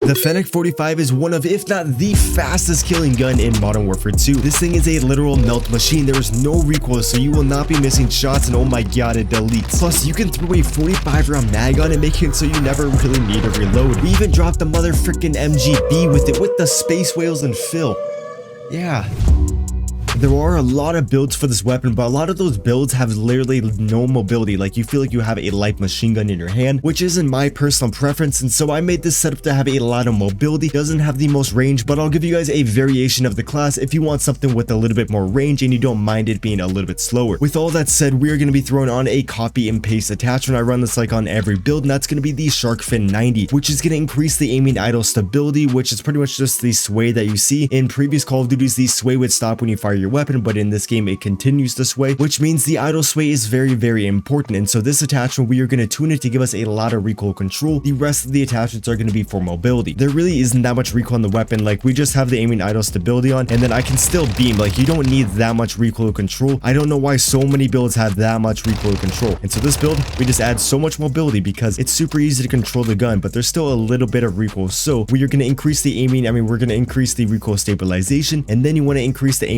The Fennec 45 is one of, if not the fastest killing gun in Modern Warfare 2. This thing is a literal melt machine. There is no recoil, so you will not be missing shots, and oh my god, it deletes. Plus, you can throw a 45 round mag on it, making it so you never really need to reload. We even dropped the mother freaking MGB with it, with the space whales and fill. Yeah. There are a lot of builds for this weapon, but a lot of those builds have literally no mobility. Like, you feel like you have a light machine gun in your hand, which isn't my personal preference, and so I made this setup to have a lot of mobility. Doesn't have the most range, but I'll give you guys a variation of the class if you want something with a little bit more range and you don't mind it being a little bit slower. With all that said, we are going to be throwing on a copy and paste attachment. I run this like on every build, and that's going to be the Shark Fin 90, which is going to increase the aiming idle stability, which is pretty much just the sway that you see. In previous Call of Duties, the sway would stop when you fire your weapon, but in this game it continues to sway, which means the idle sway is very important. And so this attachment, we are going to tune it to give us a lot of recoil control. The rest of the attachments are going to be for mobility. There really isn't that much recoil on the weapon. Like, we just have the aiming idle stability on, and then I can still beam. Like, you don't need that much recoil control. I don't know why so many builds have that much recoil control. And so this build, we just add so much mobility because it's super easy to control the gun, but there's still a little bit of recoil. So we are going to increase the aiming. We're going to increase the recoil stabilization, and then you want to increase the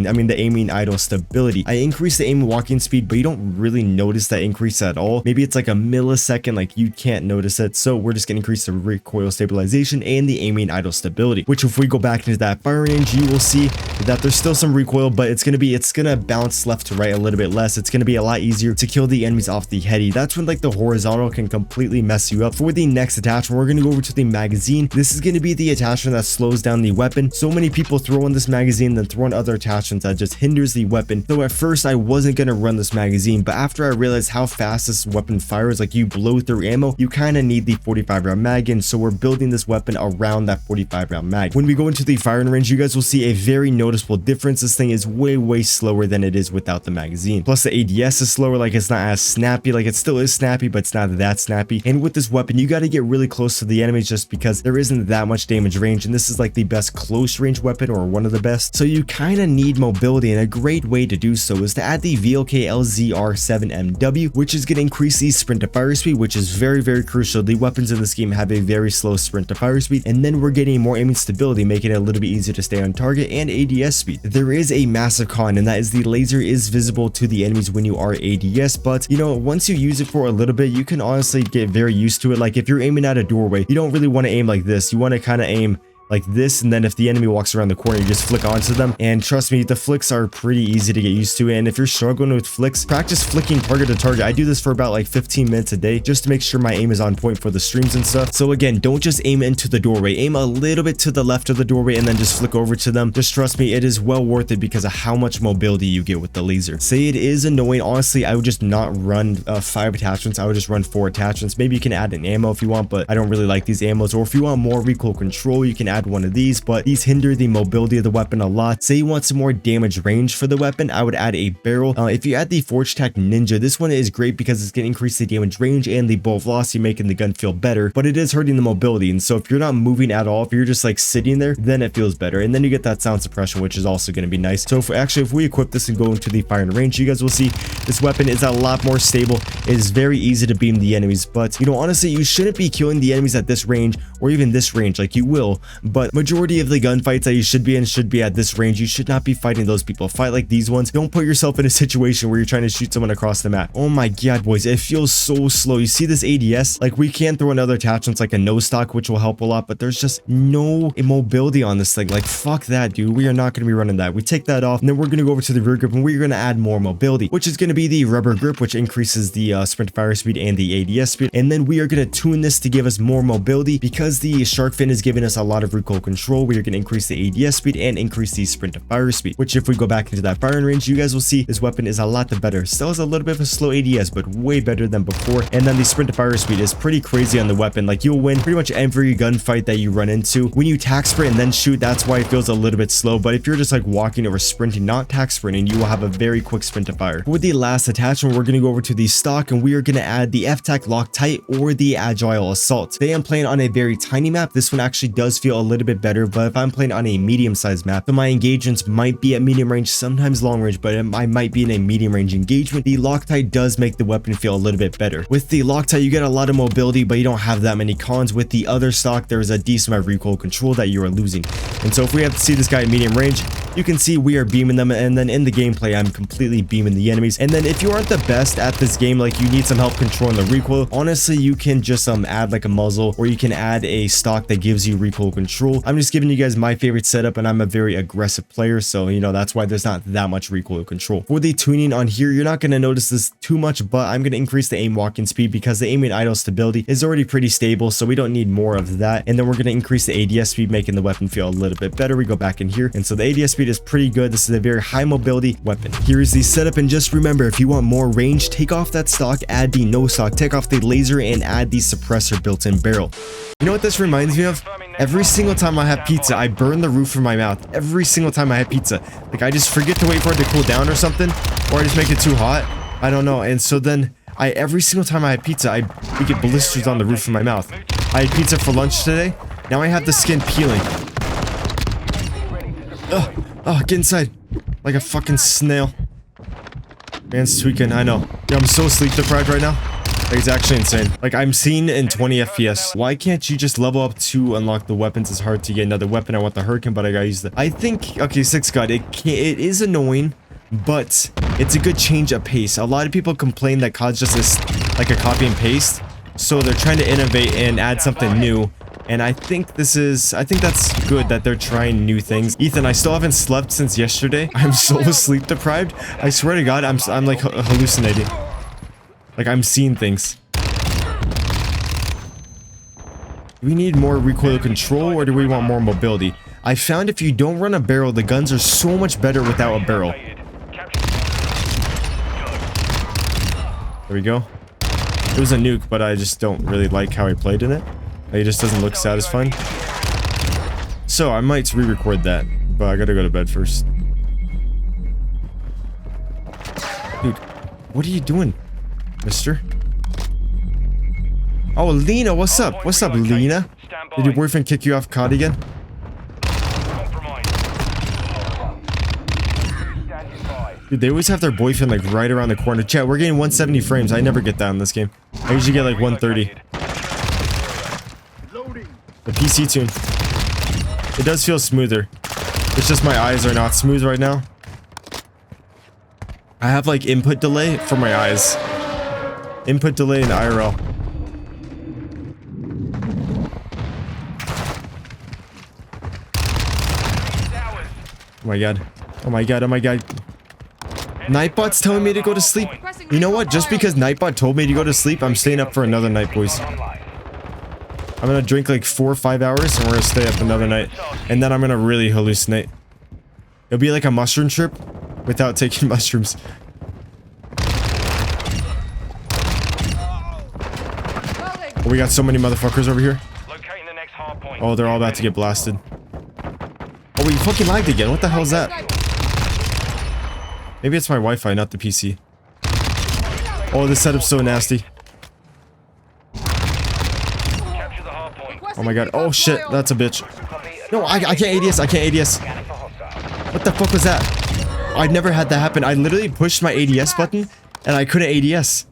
the aiming idle stability. I increase the aim walking speed, but you don't really notice that increase at all. Maybe it's like a millisecond, like you can't notice it. So we're just going to increase the recoil stabilization and the aiming idle stability, which if we go back into that fire range, you will see that there's still some recoil, but it's going to bounce left to right a little bit less. It's going to be a lot easier to kill the enemies off the heady. That's when like the horizontal can completely mess you up. For the next attachment, we're going to go over to the magazine. This is going to be the attachment that slows down the weapon. So many people throw in this magazine, then throw in other attachments that just hinders the weapon. So at first I wasn't going to run this magazine, but after I realized how fast this weapon fires, like you blow through ammo, you kind of need the 45 round mag, and so we're building this weapon around that 45 round mag. When we go into the firing range, you guys will see a very noticeable difference. This thing is way slower than it is without the magazine. Plus the ADS is slower. Like, it's not as snappy. Like, it still is snappy, but it's not that snappy. And with this weapon, you got to get really close to the enemies just because there isn't that much damage range, and this is like the best close range weapon, or one of the best. So you kind of need mobility, and a great way to do so is to add the VLK LZR7 MW, which is going to increase the sprint to fire speed, which is very crucial. The weapons in this game have a very slow sprint to fire speed, and then we're getting more aiming stability, making it a little bit easier to stay on target, and ADS speed. There is a massive con, and that is the laser is visible to the enemies when you are ADS, but you know, once you use it for a little bit, you can honestly get very used to it. Like, if you're aiming at a doorway, you don't really want to aim like this. You want to kind of aim like this, and then if the enemy walks around the corner, you just flick onto them. And trust me, the flicks are pretty easy to get used to, and if you're struggling with flicks, practice flicking target to target. I do this for about like 15 minutes a day just to make sure my aim is on point for the streams and stuff. So again, don't just aim into the doorway. Aim a little bit to the left of the doorway and then just flick over to them. Just trust me, it is well worth it because of how much mobility you get with the laser. Say it is annoying, honestly, I would just not run 5 attachments. I would just run 4 attachments. Maybe you can add an ammo if you want, but I don't really like these ammos. Or if you want more recoil control, you can add one of these, but these hinder the mobility of the weapon a lot. Say you want some more damage range for the weapon, I would add a barrel. If you add the Forge Tac Ninja, this one is great because it's going to increase the damage range and the bullet velocity, making the gun feel better, but it is hurting the mobility. And so if you're not moving at all, if you're just like sitting there, then it feels better, and then you get that sound suppression, which is also going to be nice. So if we equip this and go into the firing range, you guys will see this weapon is a lot more stable. It is very easy to beam the enemies, but you know, honestly, you shouldn't be killing the enemies at this range, or even this range. Like, you will, but majority of the gunfights that you should be in should be at this range. You should not be fighting those people. Fight like these ones. Don't put yourself in a situation where you're trying to shoot someone across the map. Oh my god, boys, it feels so slow. You see this ADS? Like, we can throw in other attachments like a nose stock, which will help a lot, but there's just no immobility on this thing. Like, fuck that, dude. We are not going to be running that. We take that off, and then we're going to go over to the rear grip, and we're going to add more mobility, which is going to be the rubber grip, which increases the sprint fire speed and the ADS speed. And then we are going to tune this to give us more mobility because the shark fin is giving us a lot of recoil control. We are going to increase the ADS speed and increase the sprint to fire speed, which if we go back into that firing range, you guys will see this weapon is a lot better. Still has a little bit of a slow ADS, but way better than before. And then the sprint to fire speed is pretty crazy on the weapon. Like, you'll win pretty much every gunfight that you run into. When you tack sprint and then shoot, that's why it feels a little bit slow. But if you're just like walking or sprinting, not tack sprinting, you will have a very quick sprint to fire. For the last attachment, we're going to go over to the stock, and we are going to add the F-Tac Loctite or the Agile Assault. Today I'm playing on a very tiny map. This one actually does feel a a little bit better, but if I'm playing on a medium-sized map, then my engagements might be at medium range, sometimes long range, but I might be in a medium range engagement. The Loctite does make the weapon feel a little bit better. With the Loctite, you get a lot of mobility, but you don't have that many cons. With the other stock, there is a decent amount of recoil control that you are losing. And so if we have to see this guy at medium range, you can see we are beaming them, and then in the gameplay, I'm completely beaming the enemies. And then if you aren't the best at this game, like you need some help controlling the recoil, honestly, you can just add like a muzzle, or you can add a stock that gives you recoil control. I'm just giving you guys my favorite setup, and I'm a very aggressive player, so you know that's why there's not that much recoil control. For the tuning on here, you're not going to notice this too much, but I'm going to increase the aim walking speed because the aiming idle stability is already pretty stable, so we don't need more of that. And then we're going to increase the ADS speed, making the weapon feel a little bit better. We go back in here, and so the ADS speed is pretty good. This is a very high mobility weapon. Here is the setup, and just remember, if you want more range, take off that stock, add the no stock, take off the laser, and add the suppressor built-in barrel. You know what this reminds me of? Every single time I have pizza, I burn the roof of my mouth. Every single time I have pizza. Like, I just forget to wait for it to cool down or something, or I just make it too hot. I don't know. And so then every single time I have pizza, we get blisters on the roof of my mouth. I had pizza for lunch today. Now I have the skin peeling. Oh, get inside. Like a fucking snail. Man's tweaking, I know. Yeah, I'm so sleep deprived right now. Like, it's actually insane. Like, I'm seeing in 20 FPS. Why can't you just level up to unlock the weapons? It's hard to get another weapon. I want the Hurricane, but I gotta use the... I think... Okay, 6 God. It is annoying, but it's a good change of pace. A lot of people complain that COD's just like a copy and paste. So they're trying to innovate and add something new. And I think that's good that they're trying new things. Ethan, I still haven't slept since yesterday. I'm so sleep deprived. I swear to God, I'm like hallucinating. Like, I'm seeing things. Do we need more recoil control, or do we want more mobility? I found if you don't run a barrel, the guns are so much better without a barrel. There we go. It was a nuke, but I just don't really like how I played in it. It just doesn't look satisfying. So, I might re-record that, but I gotta go to bed first. Dude, what are you doing, mister? Oh, Lena, what's up? What's up, Lena? Did your boyfriend kick you off COD again? Dude, they always have their boyfriend like right around the corner. Chat, we're getting 170 frames. I never get that in this game. I usually get like 130. The PC tune. It does feel smoother. It's just my eyes are not smooth right now. I have like input delay for my eyes. Input delay in IRL. Oh my god. Oh my god. Oh my god. Nightbot's telling me to go to sleep. You know what? Just because Nightbot told me to go to sleep, I'm staying up for another night, boys. I'm gonna drink like 4 or 5 hours, and we're gonna stay up another night. And then I'm gonna really hallucinate. It'll be like a mushroom trip without taking mushrooms. Oh, we got so many motherfuckers over here. Oh, they're all about to get blasted. Oh, we fucking lagged again. What the hell is that? Maybe it's my Wi-Fi, not the PC. Oh, this setup's so nasty. Oh my god. Oh shit, that's a bitch. No, I can't ADS. I can't ADS. What the fuck was that? I've never had that happen. I literally pushed my ADS button and I couldn't ADS.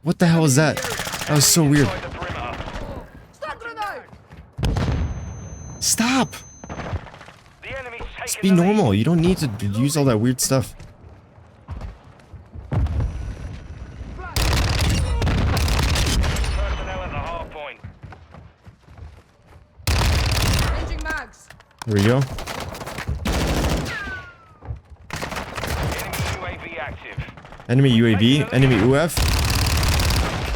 What the hell is that? That was so weird. Stop! Just be normal. You don't need to use all that weird stuff. Here we go. Enemy UAV? Enemy UF?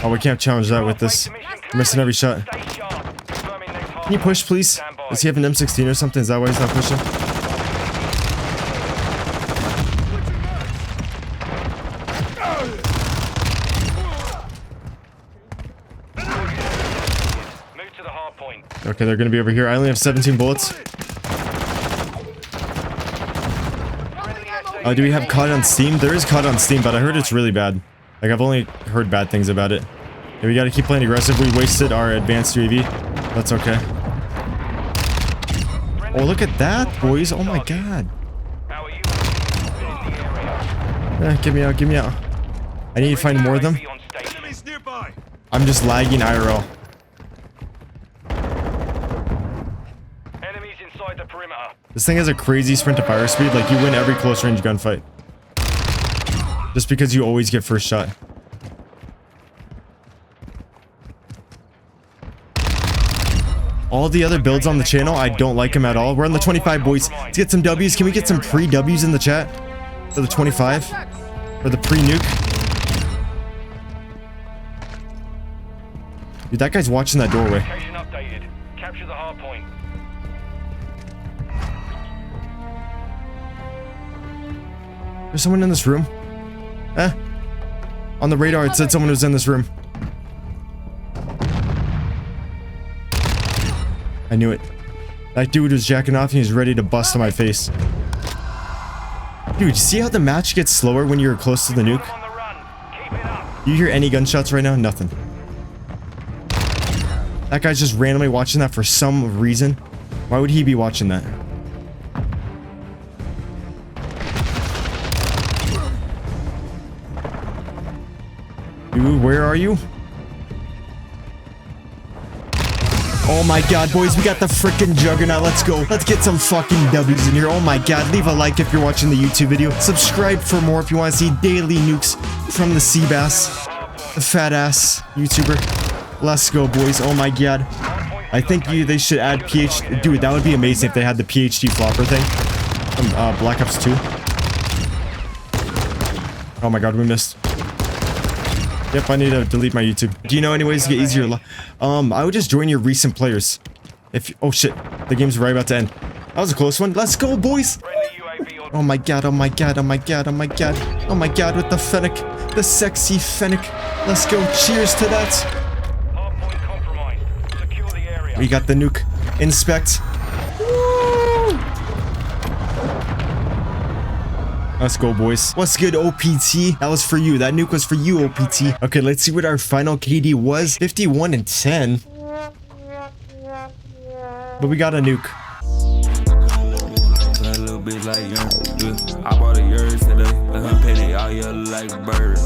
Oh, we can't challenge that with this. We're missing every shot. Can you push, please? Does he have an M16 or something? Is that why he's not pushing? Okay, they're gonna be over here. I only have 17 bullets. Do we have COD on Steam? There is COD on Steam, but I heard it's really bad. Like, I've only heard bad things about it. Yeah, we gotta keep playing aggressive. We wasted our advanced UAV. That's okay. Oh, look at that, boys. Oh my god. Get me out, get me out. I need to find more of them. I'm just lagging IRL. Enemies inside the perimeter. This thing has a crazy sprint to fire speed. Like, you win every close range gunfight. Just because you always get first shot. All the other builds on the channel, I don't like them at all. We're on the 25, boys. Let's get some W's. Can we get some pre-W's in the chat? For the 25? For the pre-nuke? Dude, that guy's watching that doorway. Location updated. Capture the hard point. There's someone in this room. On the radar, it said someone was in this room. I knew it. That dude was jacking off and he's ready to bust on my face. Dude, see how the match gets slower when you're close to the nuke? You hear any gunshots right now? Nothing. That guy's just randomly watching that for some reason. Why would he be watching that? Dude, where are you? Oh my god, boys, we got the freaking juggernaut. Let's go. Let's get some fucking W's in here. Oh my god, leave a like if you're watching the YouTube video. Subscribe for more if you want to see daily nukes from the Cbass, the fat ass YouTuber. Let's go, boys. Oh my god. I think they should add PhD. Dude, that would be amazing if they had the PhD flopper thing from Black Ops 2. Oh my god, we missed. Yep, I need to delete my YouTube. Do you know any ways to get easier? I would just join your recent players. Oh shit, the game's right about to end. That was a close one. Let's go, boys. Oh my god, oh my god, oh my god, oh my god. Oh my god, with the Fennec. The sexy Fennec. Let's go. Cheers to that. We got the nuke. Inspect. Woo! Let's go, boys. What's good, OPT? That was for you. That nuke was for you, OPT. Okay, let's see what our final KD was. 51 and 10. But we got a nuke. I bought a yard today. Let her pay it all year like bird.